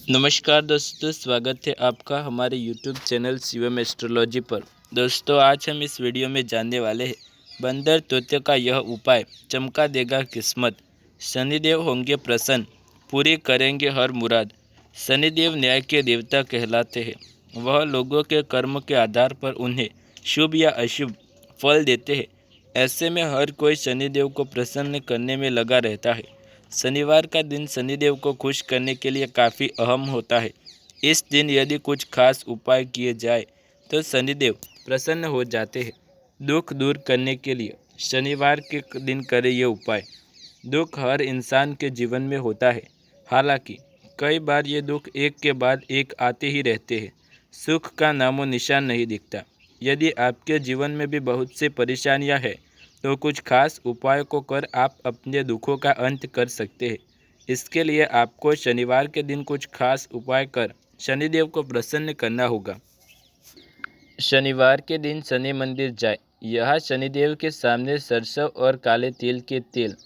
नमस्कार दोस्तों, स्वागत है आपका हमारे YouTube चैनल शिवम एस्ट्रोलॉजी पर। दोस्तों, आज हम इस वीडियो में जानने वाले हैं बंदर तोते का यह उपाय चमका देगा किस्मत। शनिदेव होंगे प्रसन्न, पूरी करेंगे हर मुराद। शनिदेव न्याय के देवता कहलाते हैं। वह लोगों के कर्म के आधार पर उन्हें शुभ या अशुभ फल देते हैं। ऐसे में हर कोई शनिदेव को प्रसन्न करने में लगा रहता है। शनिवार का दिन शनिदेव को खुश करने के लिए काफ़ी अहम होता है। इस दिन यदि कुछ खास उपाय किए जाए तो शनिदेव प्रसन्न हो जाते हैं। दुख दूर करने के लिए शनिवार के दिन करें ये उपाय। दुख हर इंसान के जीवन में होता है, हालांकि कई बार ये दुख एक के बाद एक आते ही रहते हैं। सुख का नामो निशान नहीं दिखता। यदि आपके जीवन में भी बहुत सी परेशानियां हैं तो कुछ खास उपायों को कर आप अपने दुखों का अंत कर सकते हैं। इसके लिए आपको शनिवार के दिन कुछ खास उपाय कर शनिदेव को प्रसन्न करना होगा। शनिवार के दिन शनि मंदिर जाए। यहाँ शनिदेव के सामने सरसों और काले तिल के तेल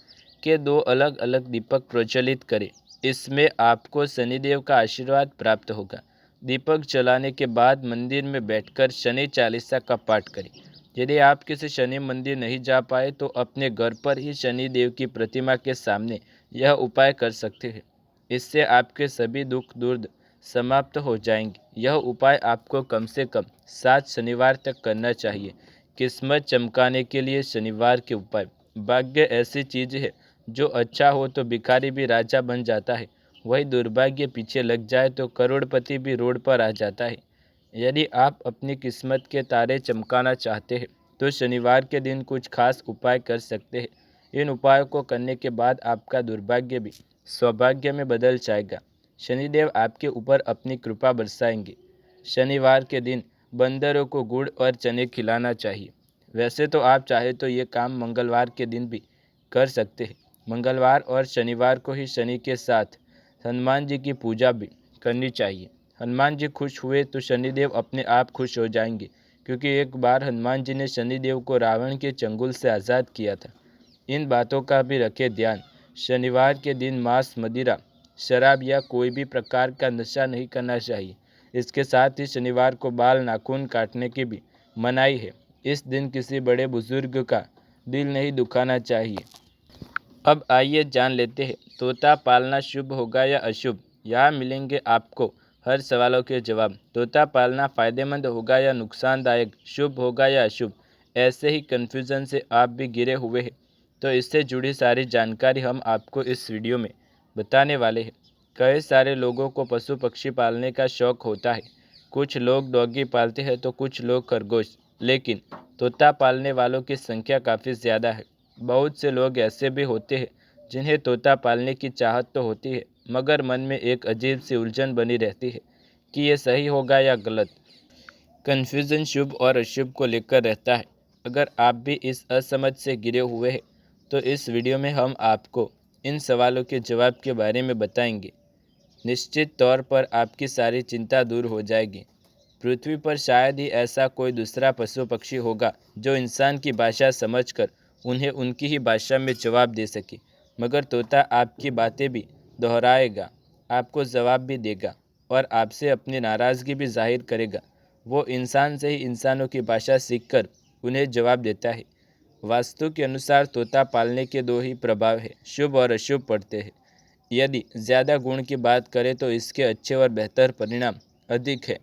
के 2 अलग अलग दीपक प्रज्वलित करें। इसमें आपको शनिदेव का आशीर्वाद प्राप्त होगा। दीपक जलाने के बाद मंदिर में बैठकर शनि चालीसा का पाठ करें। यदि आप किसी शनि मंदिर नहीं जा पाए तो अपने घर पर ही शनि देव की प्रतिमा के सामने यह उपाय कर सकते हैं। इससे आपके सभी दुख दूर समाप्त हो जाएंगे। यह उपाय आपको कम से कम 7 शनिवार तक करना चाहिए। किस्मत चमकाने के लिए शनिवार के उपाय। भाग्य ऐसी चीज़ है जो अच्छा हो तो भिखारी भी राजा बन जाता है, वही दुर्भाग्य पीछे लग जाए तो करोड़पति भी रोड पर आ जाता है। यदि आप अपनी किस्मत के तारे चमकाना चाहते हैं तो शनिवार के दिन कुछ खास उपाय कर सकते हैं। इन उपायों को करने के बाद आपका दुर्भाग्य भी सौभाग्य में बदल जाएगा। शनिदेव आपके ऊपर अपनी कृपा बरसाएंगे। शनिवार के दिन बंदरों को गुड़ और चने खिलाना चाहिए। वैसे तो आप चाहे तो ये काम मंगलवार के दिन भी कर सकते हैं। मंगलवार और शनिवार को ही शनि के साथ हनुमान जी की पूजा भी करनी चाहिए। हनुमान जी खुश हुए तो शनिदेव अपने आप खुश हो जाएंगे, क्योंकि एक बार हनुमान जी ने शनिदेव को रावण के चंगुल से आज़ाद किया था। इन बातों का भी रखें ध्यान। शनिवार के दिन मांस, मदिरा, शराब या कोई भी प्रकार का नशा नहीं करना चाहिए। इसके साथ ही शनिवार को बाल नाखून काटने की भी मनाही है। इस दिन किसी बड़े बुजुर्ग का दिल नहीं दुखाना चाहिए। अब आइए जान लेते हैं तोता पालना शुभ होगा या अशुभ। यहाँ मिलेंगे आपको हर सवालों के जवाब। तोता पालना फ़ायदेमंद होगा या नुकसानदायक, शुभ होगा या अशुभ। ऐसे ही कन्फ्यूज़न से आप भी घिरे हुए हैं, तो इससे जुड़ी सारी जानकारी हम आपको इस वीडियो में बताने वाले हैं। कई सारे लोगों को पशु पक्षी पालने का शौक़ होता है। कुछ लोग डॉगी पालते हैं तो कुछ लोग खरगोश, लेकिन तोता पालने वालों की संख्या काफ़ी ज़्यादा है। बहुत से लोग ऐसे भी होते हैं जिन्हें तोता पालने की चाहत तो होती है, मगर मन में एक अजीब सी उलझन बनी रहती है कि ये सही होगा या गलत। कन्फ्यूज़न शुभ और अशुभ को लेकर रहता है। अगर आप भी इस असमझ से घिरे हुए हैं तो इस वीडियो में हम आपको इन सवालों के जवाब के बारे में बताएंगे। निश्चित तौर पर आपकी सारी चिंता दूर हो जाएगी। पृथ्वी पर शायद ही ऐसा कोई दूसरा पशु पक्षी होगा जो इंसान की भाषा समझकर उन्हें उनकी ही भाषा में जवाब दे सके, मगर तोता आपकी बातें भी दोहराएगा, आपको जवाब भी देगा और आपसे अपनी नाराज़गी भी जाहिर करेगा। वो इंसान से ही इंसानों की भाषा सीखकर उन्हें जवाब देता है। वास्तु के अनुसार तोता पालने के 2 ही प्रभाव हैं, शुभ और अशुभ पड़ते हैं। यदि ज़्यादा गुण की बात करें तो इसके अच्छे और बेहतर परिणाम अधिक है।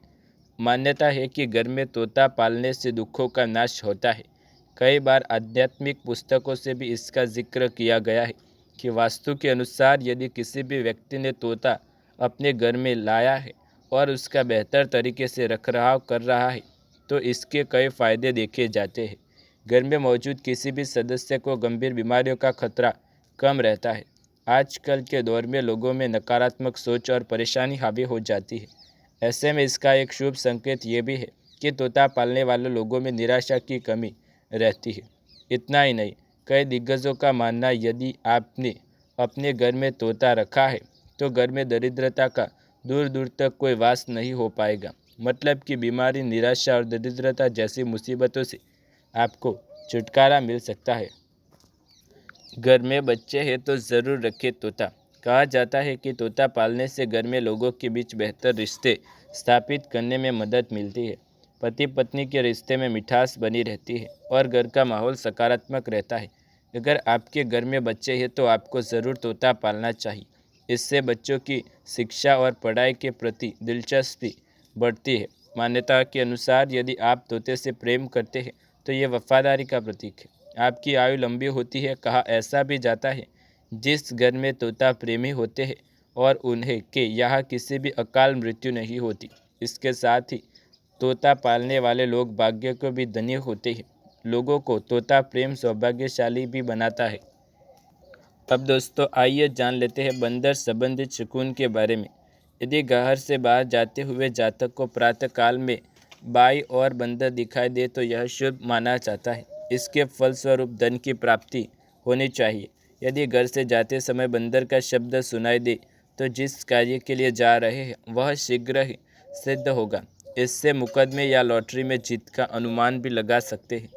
मान्यता है कि घर में तोता पालने से दुखों का नाश होता है। कई बार आध्यात्मिक पुस्तकों से भी इसका जिक्र किया गया है कि वास्तु के अनुसार यदि किसी भी व्यक्ति ने तोता अपने घर में लाया है और उसका बेहतर तरीके से रखरखाव कर रहा है तो इसके कई फ़ायदे देखे जाते हैं। घर में मौजूद किसी भी सदस्य को गंभीर बीमारियों का खतरा कम रहता है। आजकल के दौर में लोगों में नकारात्मक सोच और परेशानी हावी हो जाती है। ऐसे में इसका एक शुभ संकेत ये भी है कि तोता पालने वाले लोगों में निराशा की कमी रहती है। इतना ही नहीं, कई दिग्गजों का मानना यदि आपने अपने घर में तोता रखा है तो घर में दरिद्रता का दूर दूर तक कोई वास नहीं हो पाएगा। मतलब कि बीमारी, निराशा और दरिद्रता जैसी मुसीबतों से आपको छुटकारा मिल सकता है। घर में बच्चे हैं तो ज़रूर रखें तोता। कहा जाता है कि तोता पालने से घर में लोगों के बीच बेहतर रिश्ते स्थापित करने में मदद मिलती है। पति पत्नी के रिश्ते में मिठास बनी रहती है और घर का माहौल सकारात्मक रहता है। अगर आपके घर में बच्चे हैं तो आपको ज़रूर तोता पालना चाहिए। इससे बच्चों की शिक्षा और पढ़ाई के प्रति दिलचस्पी बढ़ती है। मान्यता के अनुसार यदि आप तोते से प्रेम करते हैं तो ये वफादारी का प्रतीक है। आपकी आयु लंबी होती है। कहा ऐसा भी जाता है जिस घर में तोता प्रेमी होते हैं और उन्हें के यहाँ किसी भी अकाल मृत्यु नहीं होती। इसके साथ ही तोता पालने वाले लोग भाग्य को भी धन्य होते हैं। लोगों को तोता प्रेम सौभाग्यशाली भी बनाता है। अब दोस्तों आइए जान लेते हैं बंदर संबंधित शकुन के बारे में। यदि घर से बाहर जाते हुए जातक को प्रातःकाल में बाई और बंदर दिखाई दे तो यह शुभ माना जाता है। इसके फलस्वरूप धन की प्राप्ति होनी चाहिए। यदि घर से जाते समय बंदर का शब्द सुनाई दे तो जिस कार्य के लिए जा रहे हैं वह शीघ्र ही सिद्ध होगा। इससे मुकदमे या लॉटरी में जीत का अनुमान भी लगा सकते हैं।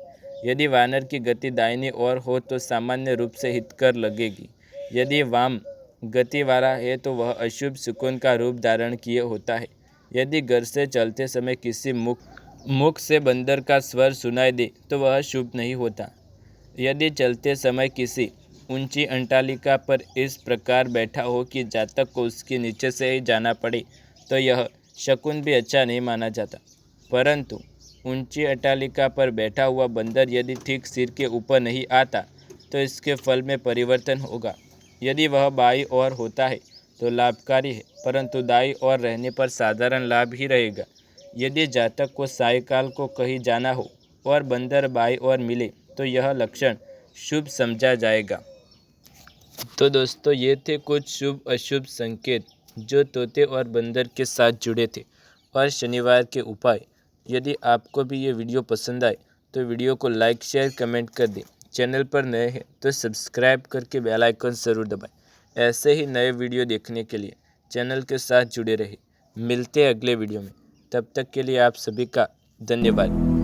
यदि वानर की गति दाहिनी ओर हो तो सामान्य रूप से हितकर लगेगी। यदि वाम गति वाला है तो वह अशुभ शकुन का रूप धारण किए होता है। यदि घर से चलते समय किसी मुख से बंदर का स्वर सुनाई दे तो वह शुभ नहीं होता। यदि चलते समय किसी ऊंची अंटालिका पर इस प्रकार बैठा हो कि जातक को उसके नीचे से ही जाना पड़े तो यह शकुन भी अच्छा नहीं माना जाता। परंतु ऊंची अट्टालिका पर बैठा हुआ बंदर यदि ठीक सिर के ऊपर नहीं आता तो इसके फल में परिवर्तन होगा। यदि वह बाईं ओर होता है तो लाभकारी है, परंतु दाईं ओर रहने पर साधारण लाभ ही रहेगा। यदि जातक को सायकाल को कहीं जाना हो और बंदर बाईं ओर मिले तो यह लक्षण शुभ समझा जाएगा। तो दोस्तों ये थे कुछ शुभ अशुभ संकेत जो तोते और बंदर के साथ जुड़े थे और शनिवार के उपाय। यदि आपको भी ये वीडियो पसंद आए तो वीडियो को लाइक शेयर कमेंट कर दें। चैनल पर नए हैं तो सब्सक्राइब करके बेल आइकन ज़रूर दबाएं। ऐसे ही नए वीडियो देखने के लिए चैनल के साथ जुड़े रहे। मिलते हैं अगले वीडियो में। तब तक के लिए आप सभी का धन्यवाद।